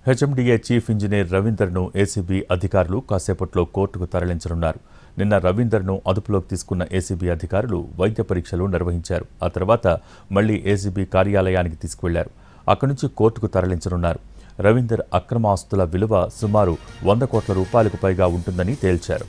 HMDA chief engineer రవీందర్ను ACB అధికారులు కాసేపట్లో కోర్టుకు తరలించనున్నారు. నిన్న రవీందర్ను అదుపులోకి తీసుకున్న ఏసీబీ అధికారులు వైద్య పరీక్షలు నిర్వహించారు. ఆ తర్వాత మళ్లీ ఏసీబీ కార్యాలయానికి తీసుకువెళ్లారు. అక్కడి నుంచి కోర్టుకు తరలించనున్నారు. రవీందర్ అక్రమ ఆస్తుల విలువ సుమారు 100 కోట్ల రూపాయలకు పైగా ఉంటుందని తేల్చారు.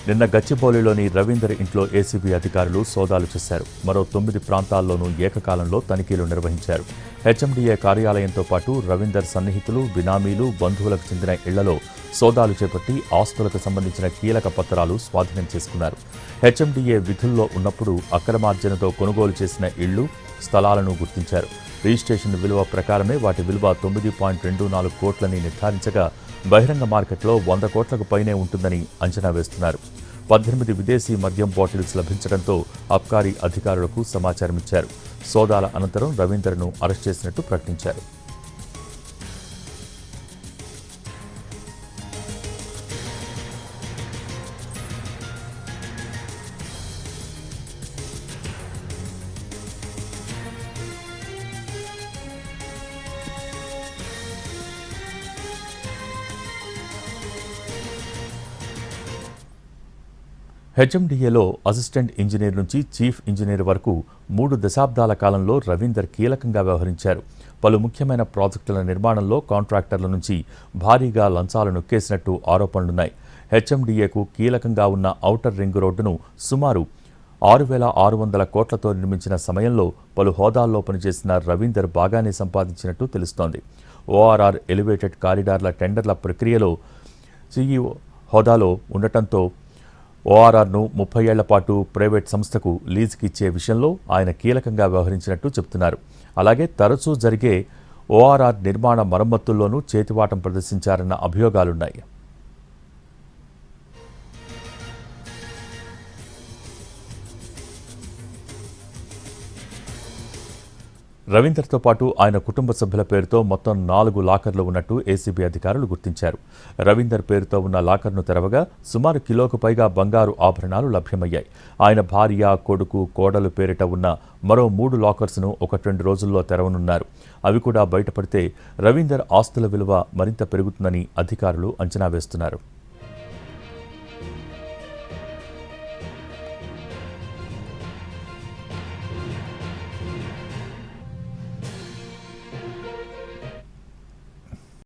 నిన్న గచ్చిబౌలిలోని రవీందర్ ఇంట్లో ఏసీబీ అధికారులు సోదాలు చేశారు. మరో 9 ప్రాంతాల్లోనూ ఏకకాలంలో తనిఖీలు నిర్వహించారు. హెచ్ఎండిఏ కార్యాలయంతో పాటు రవీందర్ సన్నిహితులు, బినామీలు, బంధువులకు చెందిన ఇళ్లలో సోదాలు చేపట్టి ఆస్తులకు సంబంధించిన కీలక పత్రాలు స్వాధీనం చేసుకున్నారు. హెచ్ఎండిఏ విధుల్లో ఉన్నప్పుడు అక్రమార్జనతో కొనుగోలు చేసిన ఇళ్లు, స్థలాలను గుర్తించారు. రిజిస్ట్రేషన్ విలువ ప్రకారమే వాటి విలువ 9.24 కోట్లని నిర్ధారించగా బహిరంగ మార్కెట్లో 100 కోట్లకు పైనే ఉంటుందని అంచనా వేస్తున్నారు. 18 విదేశీ మద్యం బాటిల్స్ లభించడంతో అబ్కారీ అధికారులకు సమాచారమిచ్చారు. సోదాల అనంతరం రవీందర్ను అరెస్ట్ చేసినట్టు ప్రకటించారు. హెచ్ఎండిఏలో అసిస్టెంట్ ఇంజనీర్ నుంచి చీఫ్ ఇంజనీర్ వరకు 3 దశాబ్దాల కాలంలో రవీందర్ కీలకంగా వ్యవహరించారు. పలు ముఖ్యమైన ప్రాజెక్టుల నిర్మాణంలో కాంట్రాక్టర్ల నుంచి భారీగా లంచాలు నొక్కేసినట్టు ఆరోపణలున్నాయి. హెచ్ఎండిఏకు కీలకంగా ఉన్న ఔటర్ రింగ్ రోడ్డును సుమారు 6,600 కోట్లతో నిర్మించిన సమయంలో పలు హోదాల్లో పనిచేసిన రవీందర్ బాగానే సంపాదించినట్టు తెలుస్తోంది. ఓఆర్ఆర్ ఎలివేటెడ్ కారిడార్ల టెండర్ల ప్రక్రియలో సీఈఓ హోదాలో ఉండటంతో ఓఆర్ఆర్ను 30 ఏళ్ల పాటు ప్రైవేట్ సంస్థకు లీజుకి ఇచ్చే విషయంలో ఆయన కీలకంగా వ్యవహరించినట్టు చెబుతున్నారు. అలాగే తరచూ జరిగే ఓఆర్ఆర్ నిర్మాణ మరమ్మతుల్లోనూ చేతివాటం ప్రదర్శించారన్న అభియోగాలున్నాయి. రవీందర్తో పాటు ఆయన కుటుంబ సభ్యుల పేరుతో మొత్తం 4 లాకర్లు ఉన్నట్టు ఏసీబీ అధికారులు గుర్తించారు. రవీందర్ పేరుతో ఉన్న లాకర్ను తెరవగా సుమారు కిలోకు పైగా బంగారు ఆభరణాలు లభ్యమయ్యాయి. ఆయన భార్య, కొడుకు, కోడలు పేరిట ఉన్న మరో 3 లాకర్స్ను 1-2 రోజుల్లో తెరవనున్నారు. అవి కూడా బయటపడితే రవీందర్ ఆస్తుల విలువ మరింత పెరుగుతుందని అధికారులు అంచనా వేస్తున్నారు.